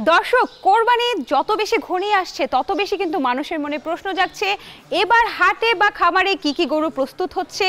দর্শক, কোরবানি যত বেশি ঘনিয়ে আসছে তত বেশি কিন্তু মানুষের মনে প্রশ্ন জাগছে, এবার হাটে বা খামারে কি কি গরু প্রস্তুত হচ্ছে,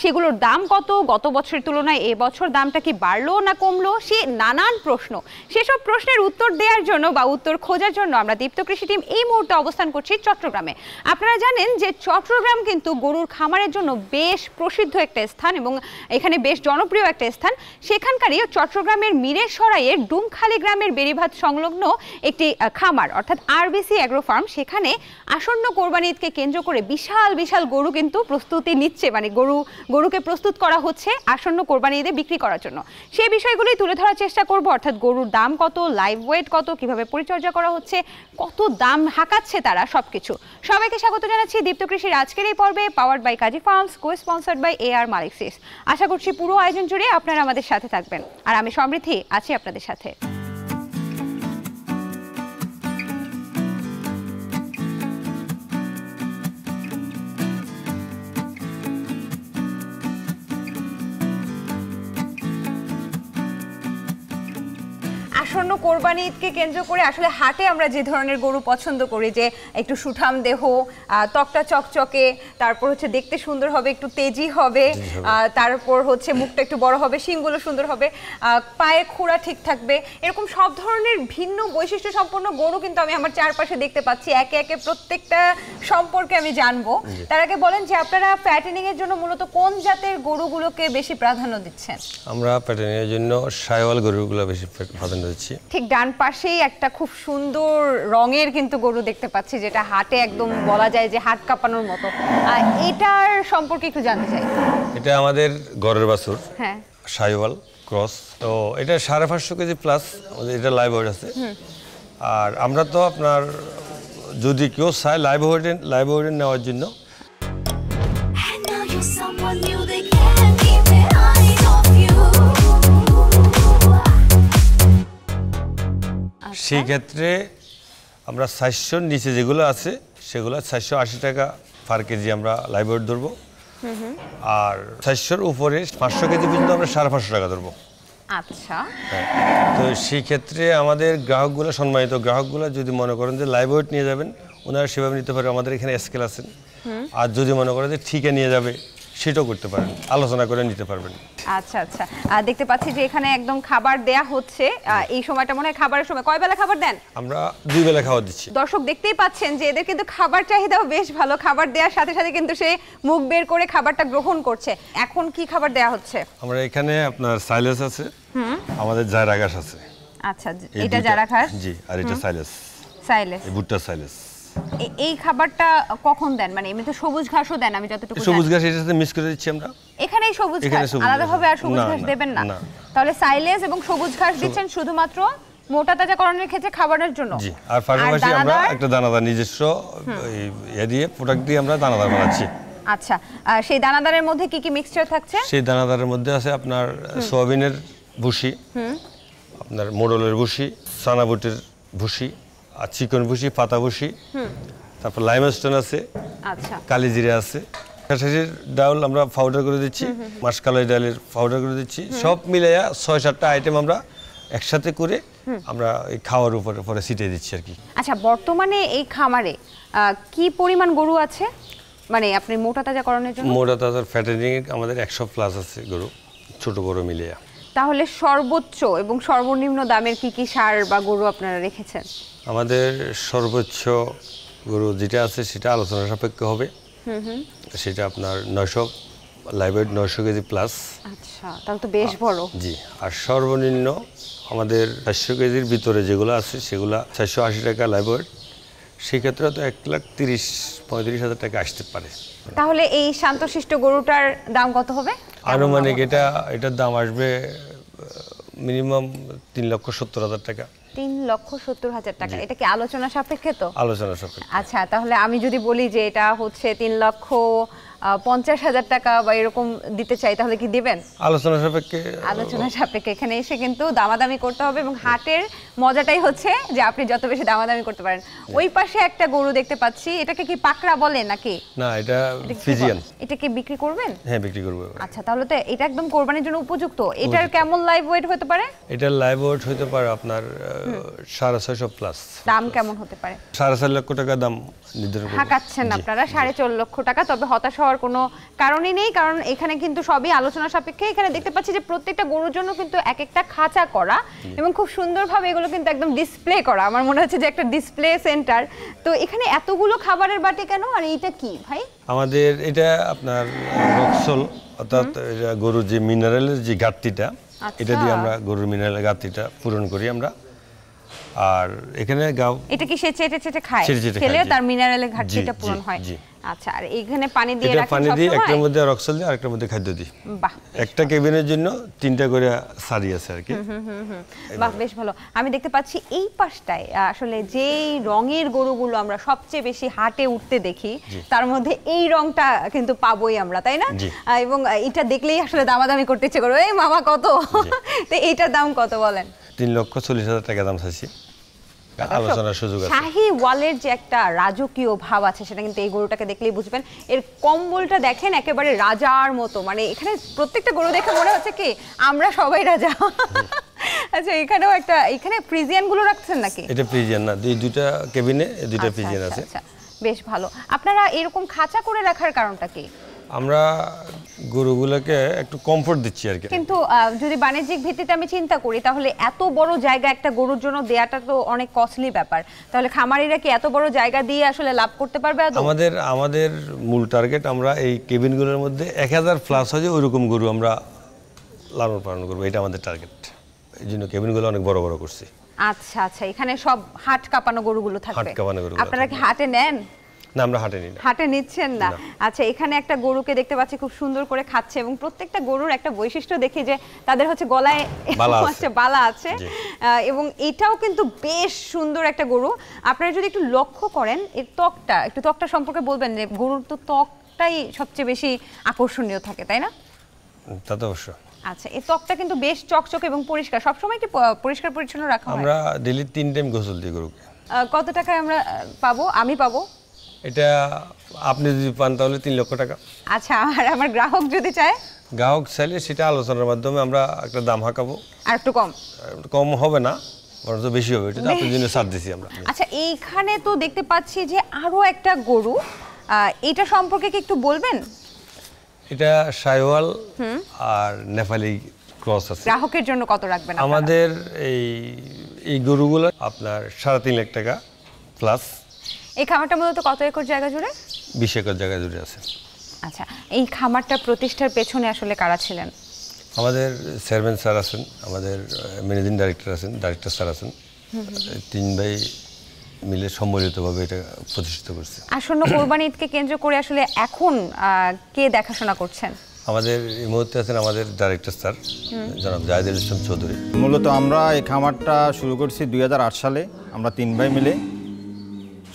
সেগুলোর দাম কত, গত বছরের তুলনায় এবছর দামটা কি বাড়লো না কমলো, সে নানান প্রশ্ন। সেসব প্রশ্নের উত্তর দেওয়ার জন্য বা উত্তর খোঁজার জন্য আমরা দীপ্ত কৃষি টিম এই মুহূর্তে অবস্থান করছি চট্টগ্রামে। আপনারা জানেন যে চট্টগ্রাম কিন্তু গরুর খামারের জন্য বেশ প্রসিদ্ধ একটা স্থান এবং এখানে বেশ জনপ্রিয় একটা স্থান। সেখানকারই চট্টগ্রামের মিরেরসরাইয়ের ডুমখালি গ্রামের বেড়িভাত সংলগ্ন একটি খামার অর্থাৎ আরবিসি অ্যাগ্রো ফার্ম, সেখানে আসন্ন কোরবানি ঈদকে কেন্দ্র করে বিশাল বিশাল গরু কিন্তু প্রস্তুতি নিচ্ছে, মানে গরুকে প্রস্তুত করা হচ্ছে আসন্ন কোরবানি ঈদে বিক্রি করার জন্য। সেই বিষয়গুলোই তুলে ধরার চেষ্টা করব, অর্থাৎ গরুর দাম কত, লাইভ ওয়েট কত, কিভাবে পরিচর্যা করা হচ্ছে, কত দাম হাঁকাচ্ছে তারা, সবকিছু। সবাইকে স্বাগত জানাচ্ছি দীপ্ত কৃষির আজকের এই পর্বে, powered by Kazi farms, co sponsored by AR Malik seeds. আশা করছি পুরো আয়োজন জুড়ে আপনারা আমাদের সাথে থাকবেন, আর আমি সমৃদ্ধি আছি আপনাদের সাথে। আসন্ন কোরবানি ঈদকে কেন্দ্র করে আসলে হাটে আমরা যে ধরনের গরু পছন্দ করি, যে একটু সুঠাম দেহ, ত্বকটা চকচকে, তারপর হচ্ছে দেখতে সুন্দর হবে, একটু তেজি হবে, তারপর হচ্ছে মুখটা একটু বড় হবে, শিংগুলো সুন্দর হবে, পায়ের খুঁড়া ঠিক থাকবে, এরকম সব ধরনের ভিন্ন বৈশিষ্ট্য সম্পন্ন গরু কিন্তু আমি আমার চারপাশে দেখতে পাচ্ছি। একে একে প্রত্যেকটা সম্পর্কে আমি জানবো। তার আগে বলেন যে আপনারা প্যাটার্নিং এর জন্য মূলত কোন জাতের গরুগুলোকে বেশি প্রাধান্য দিচ্ছেন? আমরা প্যাটার্নিং এর জন্য শাহিওয়াল গরুগুলো বেশি প্রাধান্য দিচ্ছি। ঠিক ডান পাশেই একটা খুব সুন্দর রঙের কিন্তু গরু দেখতে পাচ্ছি, যেটা হাটে একদম বলা যায় যে হাট কাঁপানোর মতো। এটার সম্পর্কে একটু জানতে চাই। এটা আমাদের ঘরের বাছুর, হ্যাঁ, শাহিওয়াল ক্রস। তো এটা 550 কেজি প্লাস, এটা লাইভ ওয়েট আছে। আর আমরা তো আপনার যদি কেউ চায় লাইভ ওয়েট নেওয়ার জন্য, সেই ক্ষেত্রে আমরা 400 নিচে যেগুলো আছে সেগুলো 480 টাকা পার কেজি আমরা লাইভ ওয়েট ধরবো। আর 400-র উপরে 500 কেজি পর্যন্ত আমরা 550 টাকা ধরবো। আচ্ছা, তো সেই ক্ষেত্রে আমাদের গ্রাহকগুলো, সম্মানিত গ্রাহকগুলো যদি মনে করেন যে লাইভ ওয়েট নিয়ে যাবেন, ওনারা সেভাবে নিতে পারে। আমাদের এখানে স্কেল আছে। আর যদি মনে করেন যে ঠিকই নিয়ে যাবে, সেটাও করতে পারেন, আলোচনা করে নিতে পারবেন। আচ্ছা আচ্ছা, দেখতে পাচ্ছি যে এখানে একদম খাবার দেয়া হচ্ছে। এই সময়টা মনে হয় খাবারের সময়। কয় বেলা খাবার দেন? আমরা 2 বেলা খাবার দিচ্ছি। দর্শক দেখতেই পাচ্ছেন যে এদের কিন্তু খাবার চাহিদাও বেশ ভালো। খাবার দেওয়ার সাথে সাথে কিন্তু সে মুখ বের করে খাবারটা গ্রহণ করছে। এখন কি খাবার দেয়া হচ্ছে? আমরা এখানে আপনার সাইলেস আছে, আমাদের জায়রা ঘাস আছে। আচ্ছা, এটা জায়রা ঘাস। জি, আর এটা সাইলেস। এই ভুট্টা সাইলেস। এই খাবারটা কখন দেন? মানে এমনি তো সবুজ ঘাসও দেন আমি যতটুকু জানি। সবুজ ঘাস এর সাথে মিক্স করে দিচ্ছি আমরা। এখানেই সবুজ ঘাস, আলাদাভাবে আর সবুজ ঘাস দেবেন না? তাহলে সাইলেস এবং সবুজ ঘাস দিচ্ছেন শুধুমাত্র মোটা তাজাকরণের ক্ষেত্রে খাবারের জন্য। জি, আর পাশাপাশি আমরা একটা দানাদার নিজস্ব দিয়ে প্রোডাক্ট দিয়ে আমরা দানাদার বানাচ্ছি। আচ্ছা, সেই দানাদারের মধ্যে কি কি মিক্সচার থাকছে? সেই দানাদারের মধ্যে আছে আপনার সোয়াবিনের ভুসি, আপনার মোড়লের ভুসি, সানা বুটের ভুসি, আর চিকন ভুসি, পাতা ভুসি, তারপর লাইমস্টোন আছে, আচ্ছা, কালিজিরা আছে, খাসির ডাল আমরা পাউডার করে দিচ্ছি, মাসকালাই ডালের পাউডার করে দিচ্ছি। সব মিলাইয়া 6-7টা আইটেম আমরা একসাথে করে আমরা এই খাওয়ার উপরে ছিটিয়ে দিচ্ছি আর কি। আচ্ছা, বর্তমানে এই খামারে কি পরিমাণ গরু আছে, মানে আপনি মোটা তাজাকরণের জন্য? মোটা তাজার ফ্যাটেনিং আমাদের 100 প্লাস আছে গরু, ছোট বড় মিলিয়ে। তাহলে সর্বোচ্চ এবং সর্বনিম্ন দামের কি কি সার বা গরু আপনারা রেখেছেন? আমাদের সর্বোচ্চ গরু যেটা আছে সেটা আলোচনা সাপেক্ষে হবে। সেটা আপনার 900 লাইভ ওয়েট 900 কেজি প্লাস। আচ্ছা, তাহলে তো বেশ বড়। জি, আর সর্বনিম্ন আমাদের 400 কেজির ভিতরে যেগুলো আছে সেগুলো 480 টাকা লাইভ ওয়েট। সেক্ষেত্রে তো 1,30,000-1,35,000 টাকা আসতে পারে। তাহলে এই শান্তশিষ্ট গরুটার দাম কত হবে? আনুমানিক এটার দাম আসবে মিনিমাম 3,70,000 টাকা। 3,70,000 টাকা। এটা কি আলোচনা সাপেক্ষে? তো আলোচনা সাপেক্ষে। আচ্ছা, তাহলে আমি যদি বলি যে এটা হচ্ছে 3,00,000 50,000 টাকা বা এরকম দিতে চাই তাহলে কি দিবেন? আলোচনা সাপেক্ষে আলোচনা সাপেক্ষে এখানে এসে কিন্তু দামাদামি করতে হবে এবং হাটের মজাটাই হচ্ছে যে আপনি যত বেশি দামাদামি করতে পারেন। ওই পাশে একটা গরু দেখতে পাচ্ছি, এটাকে কি পাকড়া বলে নাকি? না, এটা ফিজিয়ান। এটা কি বিক্রি করবেন? হ্যাঁ, বিক্রি করব। আচ্ছা, তাহলে তো এটা একদম কোরবানির জন্য উপযুক্ত। এটার কেমন লাইভ ওয়েট হতে পারে? এটার লাইভ ওয়েট হতে পারে আপনার 650 প্লাস। দাম কেমন হতে পারে? 4.5 লক্ষ টাকা দাম নির্ধারণ করব। হাঁকাচ্ছেন আপনারা 4.5 লক্ষ টাকা, তবে হতাশ হওয়ার কোনো কারণই নেই, কারণ এখানে কিন্তু সবই আলোচনা সাপেক্ষে। এখানে দেখতে পাচ্ছি যে প্রত্যেকটা গরুর জন্য কিন্তু এক একটা খাঁচা করা এবং খুব সুন্দরভাবে এগুলো কিন্তু একদম ডিসপ্লে করা। আমার মনে হচ্ছে যে একটা ডিসপ্লে সেন্টার। তো এখানে এতগুলো খাবারের বাটি কেন, আর এইটা কি ভাই? আমাদের এটা আপনার রক্সল, অর্থাৎ গরুর যে মিনারেলের যে ঘাটতিটা, এটা দিয়ে আমরা গরুর মিনারেলের ঘাটতিটা পূরণ করি আমরা। আর এখানে গাও, এটা কি সে চেটে চেটে খায়, খেলে তার মিনারেলের ঘাটতিটা পূরণ হয়। আচ্ছা, আর এখানে পানি দিয়ে রাখেন? পানি দিয়ে একটার মধ্যে রক্সল দিই, আরেকটার মধ্যে খাদ্য দিই। বাহ, একটা কেবিনের জন্য 3টা করে সারি আছে আর কি। বাহ, বেশ ভালো। আমি দেখতে পাচ্ছি এই পাশটায় আসলে যেই রঙের গরুগুলো আমরা সবচেয়ে বেশি হাটে উঠতে দেখি, তার মধ্যে এই রংটা কিন্তু পাবোই আমরা, তাই না? এবং এটা দেখলেই আসলে দামাদামি করতে ইচ্ছে করবে, এই মামা কত? তো এইটার দাম কত বলেন? 3,40,000 টাকা দাম চাইছি। আলোচনার সুযোগ আছে। শাহী ওয়ালের যে একটা রাজকীয় ভাব আছে সেটা কিন্তু এই গরুটাকে দেখলেই বুঝবেন। এর কম্বলটা দেখেন একেবারে রাজার মতো, মানে এখানে প্রত্যেকটা গরু দেখে মনে হচ্ছে কি আমরা সবাই রাজা। আচ্ছা, এখানেও একটা, এখানে ফ্রিজিয়ান গুলো রাখছেন নাকি? এটা ফ্রিজিয়ান না, দুইটা কেবিনে দুইটা ফ্রিজিয়ান আছে। আচ্ছা, বেশ ভালো। আপনারা এরকম খাঁচা করে রাখার কারণটা কি? আমরা গরুগুলোকে একটু কমফোর্ট দিচ্ছি আর কি। কিন্তু যদি বাণিজ্যিক ভিত্তিতে আমি চিন্তা করি তাহলে এত বড় জায়গা একটা গরুর জন্য দেয়াটা তো অনেক কস্টলি ব্যাপার। তাহলে খামারিরা কি এত বড় জায়গা দিয়ে আসলে লাভ করতে পারবে? আমাদের মূল টার্গেট, আমরা এই কেবিনগুলোর মধ্যে 1000 প্লাস হয় ওইরকম গরু আমরা লালন পালন করবো, এটা আমাদের টার্গেট। এই জন্য কেবিনগুলো অনেক বড় বড় করছি। আচ্ছা আচ্ছা, এখানে সব হাট কাঁপানো গরুগুলো থাকবে? আপনারা কি হাটে নেন? না, আমরা হাটে নিই না। হাটে নিচ্ছেন না? আচ্ছা, এখানে একটা গরুকে দেখতে পাচ্ছি খুব সুন্দর করে খাচ্ছে এবং প্রত্যেকটা গরুর একটা বৈশিষ্ট্য দেখি যে তাদের হচ্ছে গলায় বালা আছে এবং এটাও কিন্তু বেশ সুন্দর একটা গরু। আপনারা যদি একটু লক্ষ্য করেন এর ত্বকটা সম্পর্কে বলবেন যে গরুর তো ত্বকটাই সবচেয়ে বেশি আকর্ষণীয় থাকে, তাই না? তা তো অবশ্যই। আচ্ছা, এই ত্বকটা কিন্তু বেশ চকচকে এবং পরিষ্কার। সবসময় কি পরিষ্কার পরিচ্ছন্ন রাখা হয়? আমরা ডেইলি 3 টাইম গোসল দিই গরুকে। কত টাকায় আমরা পাবো, আমি পাবো? এটা আপনি যদি পান তাহলে 3 লক্ষ টাকা। আচ্ছা, আর আমার গ্রাহক যদি চায়? গ্রাহক চাইলে সেটা আলোচনার মাধ্যমে আমরা একটা দাম হাঁকাবো। আর একটু কম হবে না, বরঞ্চ বেশি হবে, এটা আপনার জন্য ছাড় দিছি আমরা। আচ্ছা, এইখানে তো দেখতে পাচ্ছি যে আরো একটা গরু, এটা সম্পর্কে কি একটু বলবেন? এটা শাইওয়াল আর নেপালি ক্রস আছে। গ্রাহকের জন্য কত রাখবেন? আমাদের এই গরুগুলো আপনার 3.5 লাখ টাকা প্লাস। এই খামারটা মূলত কত একর জায়গা জুড়ে? 20 একর জায়গা জুড়ে আছে। আচ্ছা, এই খামারটা প্রতিষ্ঠার পেছনে আসলে কারা ছিলেন? আমাদের চেয়ারম্যান স্যার আছেন, আমাদের ম্যানেজিং ডাইরেক্টর আছেন, ডাইরেক্টর স্যার আছেন। 3 ভাই মিলে সম্মিলিতভাবে এটা প্রতিষ্ঠিত করছে। আসন্ন কোরবানি ঈদকে কেন্দ্র করে আসলে এখন কে দেখাশোনা করছেন? আমাদের এই মুহূর্তে আছেন আমাদের ডাইরেক্টর স্যার জনাব জাহিদুল ইসলাম চৌধুরী। মূলত আমরা এই খামারটা শুরু করছি 2008 সালে, আমরা 3 ভাই মিলে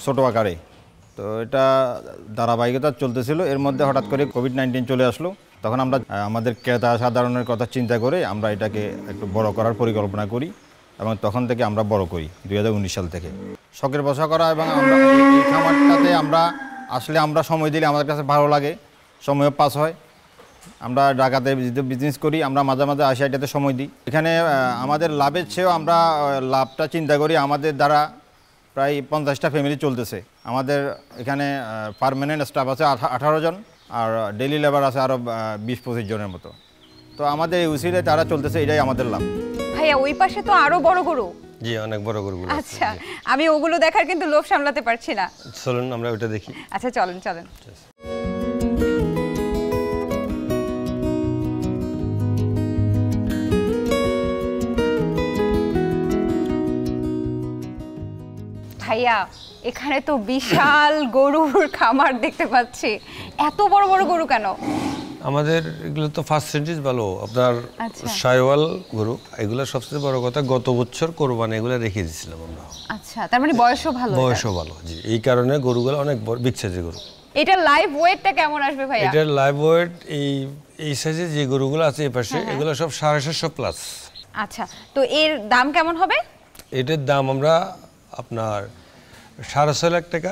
ছোটো আকারে। তো এটা ধারাবাহিকতা চলতেছিল, এর মধ্যে হঠাৎ করে কোভিড-19 চলে আসলো। তখন আমরা আমাদের ক্রেতা সাধারণের কথা চিন্তা করে আমরা এটাকে একটু বড় করার পরিকল্পনা করি এবং তখন থেকে আমরা বড় করি 2019 সাল থেকে। শখের বসা করা এবং আমরা এই খামারটাতে আমরা সময় দিলে আমাদের কাছে ভালো লাগে, সময়ও পাস হয়। আমরা ঢাকাতে বিজনেস করি, আমরা মাঝে মাঝে আসি, এটাতে সময় দিই। এখানে আমাদের লাভের চেয়েও আমরা লাভটা চিন্তা করি। আমাদের দ্বারা প্রায় 50টা ফ্যামিলি চলতেছে। আমাদের এখানে পার্মানেন্ট স্টাফ আছে 18 জন, আর ডেইলি লেবার আছে আরও 20-25 জনের মতো। তো আমাদের এই উসিলে তারা চলতেছে, এটাই আমাদের লাভ। ভাইয়া, ওই পাশে তো আরো বড় গরু। জি, অনেক বড় গরুগুলো আছে। আচ্ছা, আমি ওগুলো দেখার কিন্তু লোভ সামলাতে পারছি না। চলুন আমরা ওটা দেখি। আচ্ছা, চলেন। ভাইয়া, এখানে তো বিশাল গরুর খামার দেখতে পাচ্ছি। এত বড় বড় গরু কেন? আমাদের এগুলো তো পার্সেন্টেজ ভালো, আপনার শাইওয়াল গরু এগুলো সবচেয়ে বড় কথা। গত বছর কোরবানি এগুলো রেখে দিয়েছিলাম আমরা। আচ্ছা, তার মানে বয়সও ভালো। জি, এই কারণে গরুগুলো অনেক বড় বিগ সাইজের গরু। এটা লাইভ ওয়েটটা কেমন আসবে ভাইয়া? এটার লাইভ ওয়েট এই সাইজে যে গরুগুলো আছে এই পাশে এগুলো সব 750 প্লাস। আচ্ছা, তো এর দাম কেমন হবে? এটার দাম আমরা আপনার 6.5 লাখ টাকা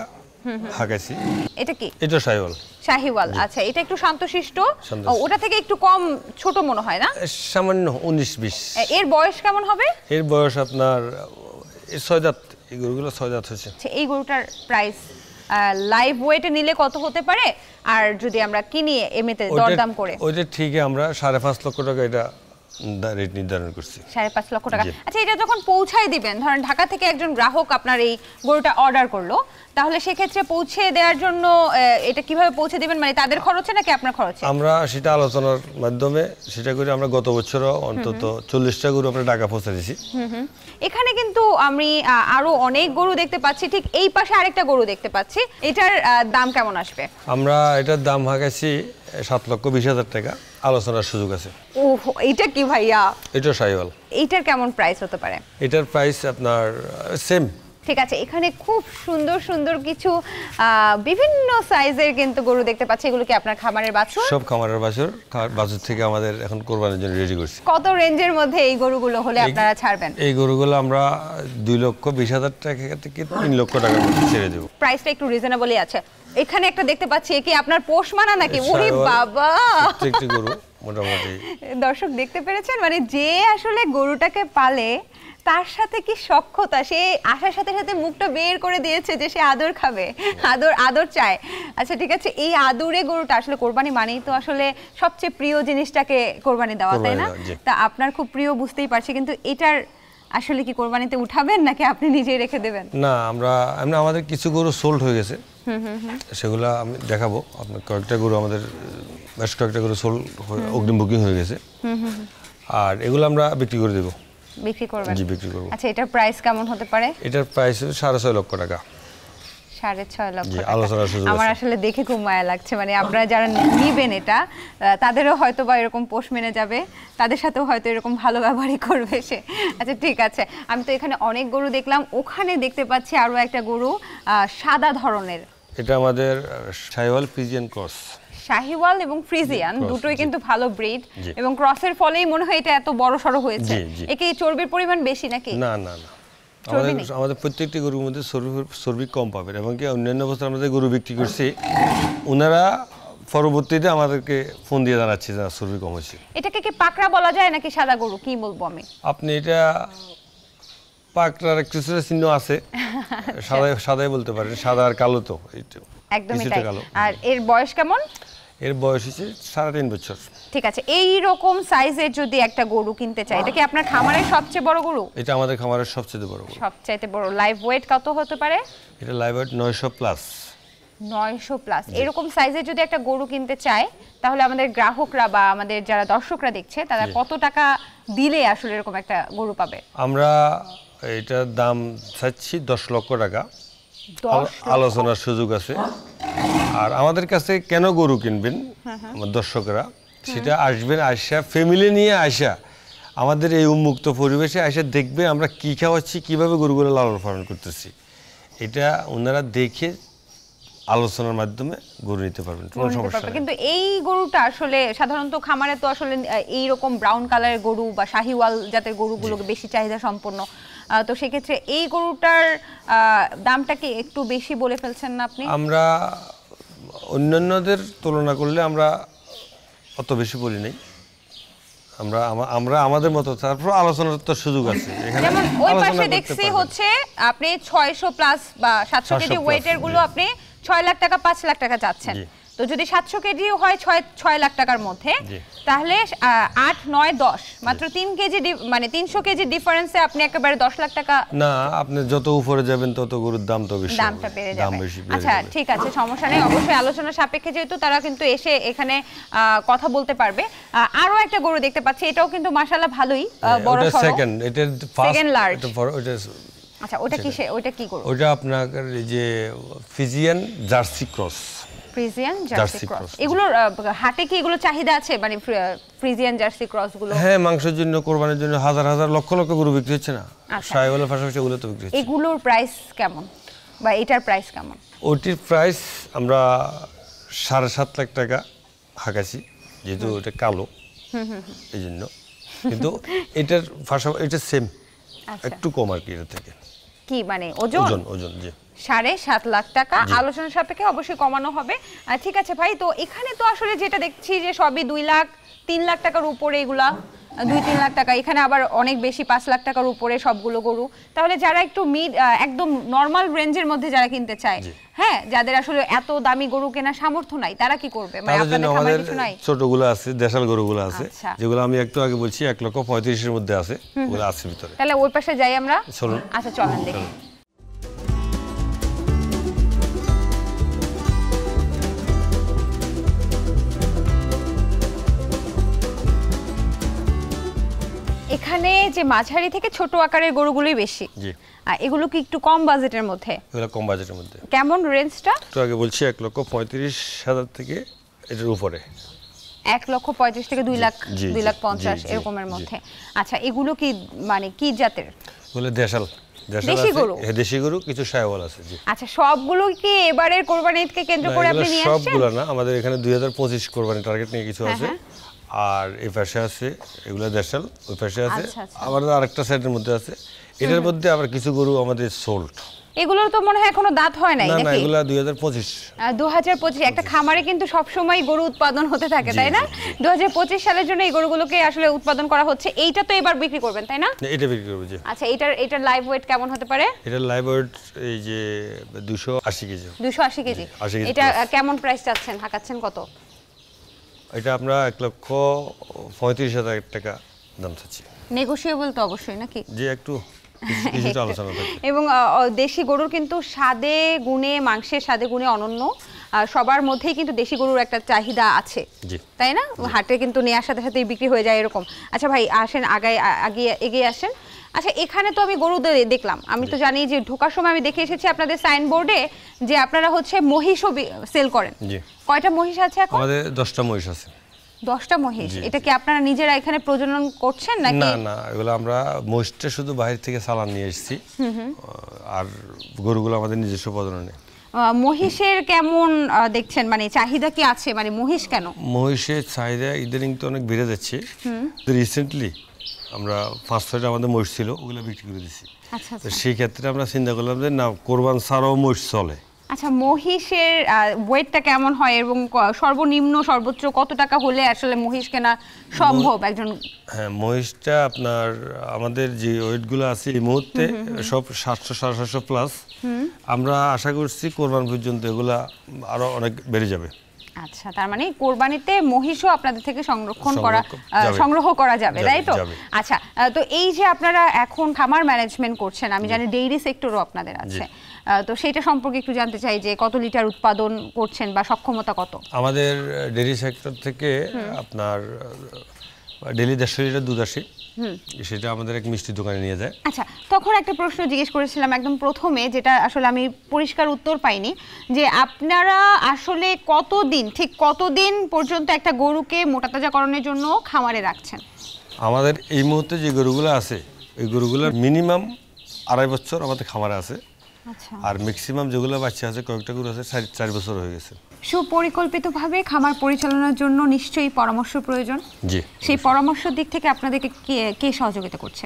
হাঁকাইছি। এটা কি? এটা শাহিওয়াল। শাহিওয়াল, আচ্ছা এটা একটু শান্তশিষ্ট, শান্তশিষ্ট। ওটা থেকে একটু কম ছোট মনে হয় না? সামান্য 19-20। এর বয়স কেমন হবে? এর বয়স আপনার 6 দাঁত, এই গরুগুলো 6 দাঁত হয়েছে। আচ্ছা, এই গরুটার প্রাইস লাইভ ওয়েটে নিলে কত হতে পারে, আর যদি আমরা কিনি এমনিতে দরদাম করে? ওইটা ঠিকই আমরা 5.5 লক্ষ টাকা এটা রেট নির্ধারণ করছি। 5.5 লক্ষ টাকা। জি। আচ্ছা, এটা যখন পৌঁছায় দিবেন, ধরেন ঢাকা থেকে একজন গ্রাহক আপনার এই গরুটা অর্ডার করলো, তাহলে সেক্ষেত্রে পৌঁছে দেওয়ার জন্য এটা কিভাবে পৌঁছে দিবেন, মানে তাদের খরচে নাকি আপনার খরচে? আমরা সেটা আলোচনার মাধ্যমে সেটা করে আমরা গত বছরও অন্তত 40টা গরু আমরা ঢাকা পৌঁছে দিয়েছি। এখানে কিন্তু আমি আরো অনেক গরু দেখতে পাচ্ছি, ঠিক এই পাশে আরেকটা গরু দেখতে পাচ্ছি, এটার দাম কেমন আসবে? আমরা এটার দাম হাঁকাইছি 7,20,000 টাকা, আলোচনার সুযোগ আছে। ও, এটা কি ভাইয়া? এটা শাহিওয়াল। এইটার কেমন প্রাইস হতে পারে? এটার প্রাইস আপনার সেম। ঠিক আছে, এখানে খুব সুন্দর সুন্দর কিছু বিভিন্ন সাইজের কিন্তু গরু দেখতে পাচ্ছি। এগুলো কি আপনার খামারের বাছুর? সব খামারের বাছুর থেকে আমাদের এখন কোরবানির জন্য রেডি করছি। কত রেঞ্জের মধ্যে এই গরুগুলো হলে আপনারা ছাড়বেন? এই গরুগুলো আমরা 2,20,000 টাকা থেকে 3 লক্ষ টাকার মধ্যে ছেড়ে দেবো। প্রাইসটা একটু রিজনেবলই আছে। এখানে একটা দেখতে পাচ্ছি, কি আপনার পোষ মানা নাকি? ওরে বাবা, প্রত্যেকটি গরু মোটামুটি। দর্শক দেখতে পেরেছেন, মানে যে আসলে গরুটাকে পালে তার সাথে কি সখ্যতা, সে আসার সাথে সাথে মুখটা বের করে দিয়েছে যে সে আদর খাবে, আদর চায়। আচ্ছা ঠিক আছে, এই আদুরে গরুটা আসলে কোরবানি মানেই তো আসলে সবচেয়ে প্রিয় জিনিসটাকে কোরবানি দেওয়া, তাই না? তা আপনার খুব প্রিয় বুঝতেই পারছি, কিন্তু এটার আসলে কি কোরবানিতে উঠাবেন নাকি আপনি নিজেই রেখে দেবেন? না, আমাদের কিছু গরু সোল্ড হয়ে গেছে, সেগুলো আমি দেখাবো আপনার। কয়েকটা গরু আমাদের, বেশ কয়েকটা গরু সোল্ড অগ্রিম বুকিং হয়ে গেছে, আর এগুলো আমরা বিক্রি করে দেবো। বিক্রি করবেন? জি, বিক্রি করব। আচ্ছা, এটার প্রাইস কেমন হতে পারে? এটার প্রাইস 6.5 লক্ষ টাকা। 6.5 লক্ষ টাকা। আলোচনার সুযোগ আছে। আমার আসলে দেখে খুব মায়া লাগছে, মানে আপনারা যারা নিবেন এটা, তাদেরও হয়তো বা এরকম পোষ মেনে যাবে, তাদের সাথেও হয়তো এরকম ভালো ব্যবহারই করবে সে। আচ্ছা ঠিক আছে, আমি তো এখানে অনেক গরু দেখলাম, ওখানে দেখতে পাচ্ছি আরো একটা গরু সাদা ধরনের। এটা আমাদের শাহিওয়াল ফ্রিজিয়ান ক্রস। শাহিওয়াল এবং ফ্রিজিয়ান দুটোই কিন্তু ভালো ব্রিড, এবং ক্রসের ফলেই মনে হয় এটা এত বড় সড়ো হয়েছে। একে চর্বির পরিমাণ বেশি নাকি? না না না, আমাদের প্রত্যেকটি গরুর মধ্যে চর্বি কম পাবেন, এবং কি অন্যান্য বছর আমরা যে গরু বিক্রি করছি ওনারা পরবর্তীতে আমাদেরকে ফোন দিয়ে জানাচ্ছে যে চর্বি কম হয়েছে। এটাকে কি পাকড়া বলা যায় নাকি সাদা গরু, কি বলবো আমি? আপনি এটা পাকড়ার একটু চিহ্ন আছে, সাদাই বলতে পারেন, সাদা আর কালো তো একদমই তাই। আর এর বয়স কেমন? এর বয়স হচ্ছে 3.5 বছর। ঠিক আছে, এই রকম সাইজের যদি একটা গরু কিনতে চাই, এটা কি আপনার খামারের সবচেয়ে বড় গরু? এটা আমাদের খামারের সবচেয়ে বড় গরু। সবচেয়ে বড়। লাইভ ওয়েট কত হতে পারে? এটা লাইভ ওয়েট 900 প্লাস। 900 প্লাস। এরকম সাইজের যদি একটা গরু কিনতে চায়, তাহলে আমাদের গ্রাহকরা বা আমাদের যারা দর্শকরা দেখছে, তারা কত টাকা দিলে আসলে এরকম একটা গরু পাবে? আমরা এটার দাম চাচ্ছি 10 লক্ষ টাকা, আলোচনার সুযোগ আছে। আর আমাদের কাছে কেন গরু কিনবেন আমার দর্শকরা, সেটা আসবেন, আয়সা ফ্যামিলি নিয়ে আয়সা আমাদের এই উন্মুক্ত পরিবেশে আয়সা দেখবে আমরা কি খাওয়াচ্ছি, কিভাবে গরুগুলো লালন পালন করতেছি, এটা ওনারা দেখে আলোচনার মাধ্যমে গরু নিতে পারবেন, কোনো সমস্যা নেই। কিন্তু এই গরুটা আসলে সাধারণত খামারে তো আসলে এই রকম ব্রাউন কালারের গরু বা শাহিওয়াল জাতের গরুগুলো বেশি চাহিদা সম্পন্ন, তো সেক্ষেত্রে এই গরুটার দামটা কি একটু বেশি বলে ফেলছেন না আপনি? আমরা অন্যান্যদের তুলনা করলে আমরা অত বেশি বলি নাই, আমরা আমাদের মতো, তারপর আলোচনার তো সুযোগ আছে। যেমন ওই পাশে দেখছি হচ্ছে আপনি 600 প্লাস বা 700 কেজি ওয়েটের গুলো আপনি 6 লাখ টাকা 5 লাখ টাকা চাচ্ছেন, তো যদি 700 কেজি হয় 6 লাখ টাকার মধ্যে, তাহলে 8, 9, 10 মাত্র 3 কেজি, মানে 300 কেজি ডিফারেন্সে আপনি একেবারে 10 লাখ টাকা। না, আপনি যত উপরে যাবেন তত গরুর দাম তো বেশি, দামটা বেড়ে যাবে। আচ্ছা ঠিক আছে, সমস্যা নেই, অবশ্যই আলোচনা সাপেক্ষে, যেহেতু তারা কিন্তু এসে এখানে কথা বলতে পারবে। আরো একটা গরু দেখতে পাচ্ছি, এটাও কিন্তু মাশাআল্লাহ ভালোই বড় সরো। সেকেন্ড, এটা ফার্স্ট, এটা ওটা। আচ্ছা, ওটা কি গরু? ওটা আপনার এই যে Friesian jersey cross. Friesian jersey cross, এগুলোর হাটে কি এগুলো চাহিদা আছে, মানে ফ্রিজিয়ান জার্সি ক্রস গুলো? হ্যাঁ, মাংসের জন্য, কোরবানির জন্য হাজার হাজার লক্ষ লক্ষ গরু বিক্রি হচ্ছে না, শাহিওয়ালের পাশাপাশি এগুলো তো বিক্রি হচ্ছে। এগুলোর প্রাইস কেমন বা এটার প্রাইস কেমন? ওটির প্রাইস আমরা 7.5 লাখ টাকা হাঁকাছি, যেহেতু এটা কালো এই জন্য। কিন্তু এটার পাশাপাশি এটা সেম, একটু কম আর কি এর থেকে। কি মানে ওজন? ওজন জি 7.5 লাখ টাকা, আলোচনা সাপেক্ষে অবশ্যই কমানো হবে। ঠিক আছে ভাই, তো এখানে তো আসলে যেটা দেখছি যে সবই 2 লাখ 3 লাখ টাকার উপরে, এগুলা 2-3 লাখ টাকা, এখানে আবার অনেক বেশি 5 লাখ টাকার উপরে সবগুলো গরু। তাহলে যারা একটু একদম নরমাল রেঞ্জের মধ্যে যারা কিনতে চায়, হ্যাঁ, যাদের আসলে এত দামি গরু কেনার সামর্থ্য নাই, তারা কি করবে? মানে আপনাদের খামারে কিছু নাই? ছোটগুলো আছে, দেশাল গরুগুলো আছে, যেগুলো আমি একটু আগে বলছি 1,35,000 এর মধ্যে আছে, ওগুলো আছে ভিতরে। তাহলে ওই পাশে যাই আমরা, চলুন। আচ্ছা চলেন দেখি। এখানে যে মাঝারি থেকে ছোট আকারের গরুগুলোই বেশি। জি। এগুলো কি একটু কম বাজেটের মধ্যে? এগুলো কম বাজেটের মধ্যে। কেমন রেঞ্জটা? একটু আগে বলছি 1,35,000 থেকে এটার উপরে। 1,35,000 থেকে 2,50,000 এরকমের মধ্যে। আচ্ছা, এগুলো কি মানে কি জাতের? বলে দেশাল দেশি গরু? হ্যাঁ, দেশি গরু, কিছু শায়াওয়াল আছে। জি। আচ্ছা, সবগুলো কি এবারের কোরবানি ঈদকে কেন্দ্র করে আপনি নিয়ে আসছেন? সবগুলো না, আমাদের এখানে 2025 কোরবানি টার্গেট নিয়ে কিছু আছে। আর এই পাশে আছে এগুলো দেশাল, ওই পাশে আছে আবার আরেকটা সাইডের মধ্যে আছে। এটার মধ্যে আবার কিছু গরু আমাদের সোল্ড। এগুলোর তো মনে হয় এখনো দাঁত হয় নাই নাকি? না, এগুলো 2025 একটা খামারে কিন্তু সব সময় গরু উৎপাদন হতে থাকে, তাই না? 2025 সালের জন্য এই গরুগুলোকে আসলে উৎপাদন করা হচ্ছে। এইটা তো এবার বিক্রি করবেন, তাই না? এটা বিক্রি করব। জি। আচ্ছা, এটার লাইভ ওয়েট কেমন হতে পারে? এটার লাইভ ওয়েট এই যে 280 কেজি। 280 কেজি। এটা কেমন প্রাইস চাচ্ছেন, হাঁকাচ্ছেন কত? এটা আমরা 1,35,000 টাকা দাম চাচ্ছি। নেগোশিয়েবল তো অবশ্যই নাকি? জি, একটু কিছুটা আলোচনা থাকবে। এবং দেশি গরুর কিন্তু স্বাদে গুণে, মাংসের স্বাদে গুণে অনন্য। সবার মধ্যেই কিন্তু দেশি গরুর একটা চাহিদা আছে, তাই না? হাটে কিন্তু নেওয়ার সাথে সাথেই বিক্রি হয়ে যায় এরকম। আচ্ছা ভাই, আসেন এগিয়ে আসেন। আচ্ছা, এখানে তো আমি গরু দেখলাম, আমি তো জানি যে ঢোকার সময় আমি দেখে এসেছি আপনাদের সাইনবোর্ডে যে আপনারা হচ্ছে মহিষও সেল করেন। কয়টা মহিষ আছে এখন? আমাদের 10টা মহিষ আছে। 10টা মহিষ। এটা কি আপনারা নিজেরা এখানে প্রজনন করছেন নাকি? না, এগুলো আমরা মহিষটা শুধু বাইরে থেকে চালান নিয়ে এসেছি, আর গরুগুলো আমাদের নিজস্ব প্রজননে। মহিষের কেমন দেখছেন, মানে চাহিদা কি আছে? মানে মহিষ কেন? মহিষের চাহিদা ইদানিং তো অনেক বেড়ে যাচ্ছে। রিসেন্টলি আমরা 5-6টা আমাদের মহিষ ছিল, ওগুলো বিক্রি করে দিচ্ছি। আচ্ছা, তো সেই ক্ষেত্রে আমরা চিন্তা করলাম যে না, কোরবান ছাড়াও মহিষ চলে। আচ্ছা, মহিষের ওয়েটটা কেমন হয় এবং সর্বনিম্ন সর্বোচ্চ কত টাকা হলে আসলে মহিষ কেনা সম্ভব একজন? হ্যাঁ, মহিষটা আপনার আমাদের যে ওয়েটগুলো আছে এই মুহূর্তে সব 700-750 প্লাস। আমরা আশা করছি কোরবান পর্যন্ত এগুলা আরো অনেক বেড়ে যাবে। আচ্ছা, তার মানে কোরবানিতে মহিষও আপনাদের থেকে সংগ্রহ করা যাবে, তাই তো? আচ্ছা, তো এই যে আপনারা এখন খামার ম্যানেজমেন্ট করছেন, আমি জানি ডেইরি সেক্টরও আপনাদের আছে, তো সেটা সম্পর্কে একটু জানতে চাই যে কত লিটার উৎপাদন করছেন বা সক্ষমতা কত? আমাদের ডেইরি সেক্টর থেকে আপনার ডেইলি 150 লিটার দুধ আসে, সেটা আমাদের এক মিষ্টি দোকানে নিয়ে যায়। আচ্ছা, তখন একটা প্রশ্ন জিজ্ঞেস করেছিলাম একদম প্রথমে, যেটা আসলে আমি পরিষ্কার উত্তর পাইনি, যে আপনারা আসলে ঠিক কতদিন পর্যন্ত একটা গরুকে মোটাতাজাকরণের জন্য খামারে রাখছেন? আমাদের এই মুহূর্তে যে গরুগুলো আছে, ওই গরুগুলো মিনিমাম 2.5 বছর আমাদের খামারে আছে। আচ্ছা। আর ম্যাক্সিমাম যেগুলো বাচ্চা আছে, কয়েকটা গরু আছে 4 বছর হয়ে গেছে। সুপরিকল্পিতভাবে খামার পরিচালনার জন্য নিশ্চয়ই পরামর্শ প্রয়োজন। জি। সেই পরামর্শের দিক থেকে আপনাদেরকে কে সহযোগিতা করছে?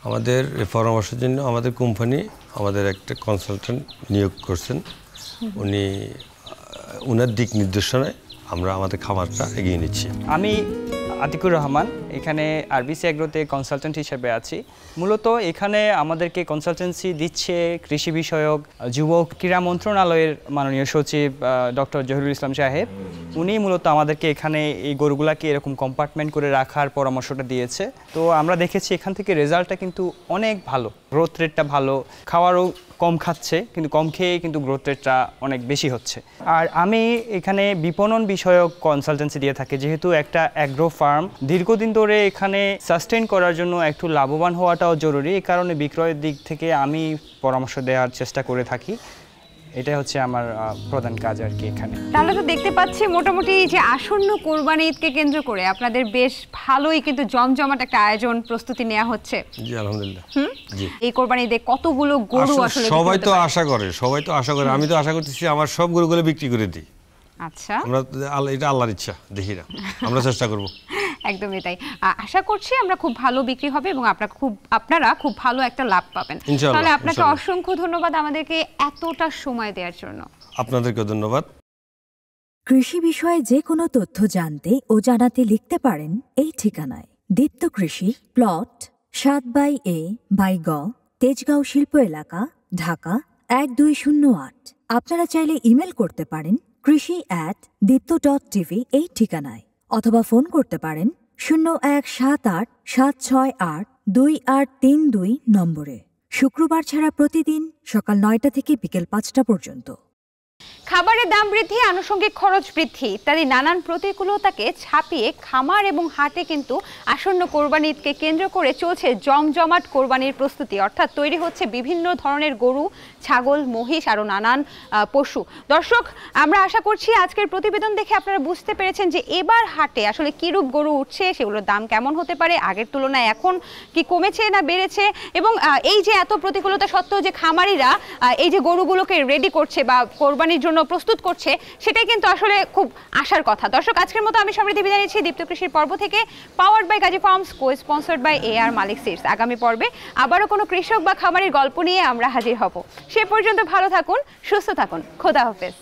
আমাদের পরামর্শের জন্য আমাদের কোম্পানি আমাদের একটা কনসালটেন্ট নিয়োগ করছেন। উনার দিক নির্দেশনায় আমরা আমাদের খামারটা এগিয়ে নিচ্ছি। আমি আতিকুর রহমান, এখানে আরবিসি এগ্রোতে কনসালটেন্ট হিসেবে আছি। মূলত এখানে আমাদেরকে কনসালটেন্সি দিচ্ছে কৃষি বিষয়ক যুব ক্রীড়া মন্ত্রণালয়ের মাননীয় সচিব ডক্টর জহিরুল ইসলাম সাহেব। উনি মূলত আমাদেরকে এখানে এই গরুগুলাকে এরকম কম্পার্টমেন্ট করে রাখার পরামর্শটা দিয়েছে। তো আমরা দেখেছি এখান থেকে রেজাল্টটা কিন্তু অনেক ভালো, গ্রোথ রেটটা ভালো, খাওয়ারও কম খাচ্ছে, কিন্তু কম খেয়ে কিন্তু গ্রোথ রেটটা অনেক বেশি হচ্ছে। আর আমি এখানে বিপণন বিষয়ক কনসালটেন্সি দিয়ে থাকি, যেহেতু একটা অ্যাগ্রো ফার্ম দীর্ঘদিন ধরে এখানে সাস্টেইন করার জন্য একটু লাভবান হওয়াটাও জরুরি। এই কারণে বিক্রয়ের দিক থেকে আমি পরামর্শ দেওয়ার চেষ্টা করে থাকি। এটাই হচ্ছে আমার প্রধান কাজ আর কি এখানে। তাহলে তো দেখতে পাচ্ছি মোটামুটি যে আসন্ন কোরবানি ঈদকে কেন্দ্র করে আপনাদের বেশ ভালোই কিন্তু জমজমাট একটা আয়োজন প্রস্তুতি নেওয়া হচ্ছে। জি, আলহামদুলিল্লাহ। জি। এই কোরবানি ঈদে কতগুলো গরু আসলে সবাই তো আশা করে, আমি তো আশা করতেছি আমার সব গরুগুলো বিক্রি করে দিই। আচ্ছা, আমরা এটা আল্লাহর ইচ্ছা, দেখি না, আমরা চেষ্টা করব। একদমই তাই। আশা করছি আমরা খুব ভালো বিক্রি হবে এবং আপনারা খুব ভালো একটা লাভ পাবেন। ইনশাআল্লাহ, তাহলে আপনাকে ইনশাআল্লাহ। অসংখ্য ধন্যবাদ আমাদেরকে এতটা সময় দেওয়ার জন্য। আপনাদেরকে ধন্যবাদ। কৃষি বিষয়ে যে কোনো তথ্য জানতে ও জানাতে লিখতে পারেন এই ঠিকানায়। দীপ্ত কৃষি, প্লট 7/A/গ, তেজগাঁও শিল্প এলাকা, ঢাকা 1208। আপনারা চাইলে ইমেল করতে পারেন krishi@dipto.tv এই ঠিকানায়, অথবা ফোন করতে পারেন 0178-768-2832 নম্বরে। শুক্রবার ছাড়া প্রতিদিন সকাল 9টা থেকে বিকেল 5টা পর্যন্ত। খাবারের দাম বৃদ্ধি, আনুষঙ্গিক খরচ বৃদ্ধি ইত্যাদি নানান প্রতিকূলতাকে ছাপিয়ে খামার এবং হাটে কিন্তু আসন্ন কোরবানি ঈদকে কেন্দ্র করে চলছে জমজমাট কোরবানির প্রস্তুতি। অর্থাৎ তৈরি হচ্ছে বিভিন্ন ধরনের গরু, ছাগল, মহিষ আরও নানান পশু। দর্শক, আমরা আশা করছি আজকের প্রতিবেদন দেখে আপনারা বুঝতে পেরেছেন যে এবার হাটে আসলে কিরূপ গরু উঠছে, সেগুলোর দাম কেমন হতে পারে, আগের তুলনায় এখন কি কমেছে না বেড়েছে, এবং এই যে এত প্রতিকূলতা সত্ত্বেও যে খামারিরা এই যে গরুগুলোকে রেডি করছে বা কোরবানির জন্য প্রস্তুত করছে, সেটাই কিন্তু আসলে খুব আশার কথা। দর্শক, আজকের মতো আমি সমৃদ্ধি বিদায় নিচ্ছি দীপ্ত কৃষির পর্ব থেকে, powered by Gazi farms, co sponsored by AR Malik seeds. আগামী পর্বে আবারও কোনো কৃষক বা খামারির গল্প নিয়ে আমরা হাজির হব। সে পর্যন্ত ভালো থাকুন, সুস্থ থাকুন, খোদা হাফেজ।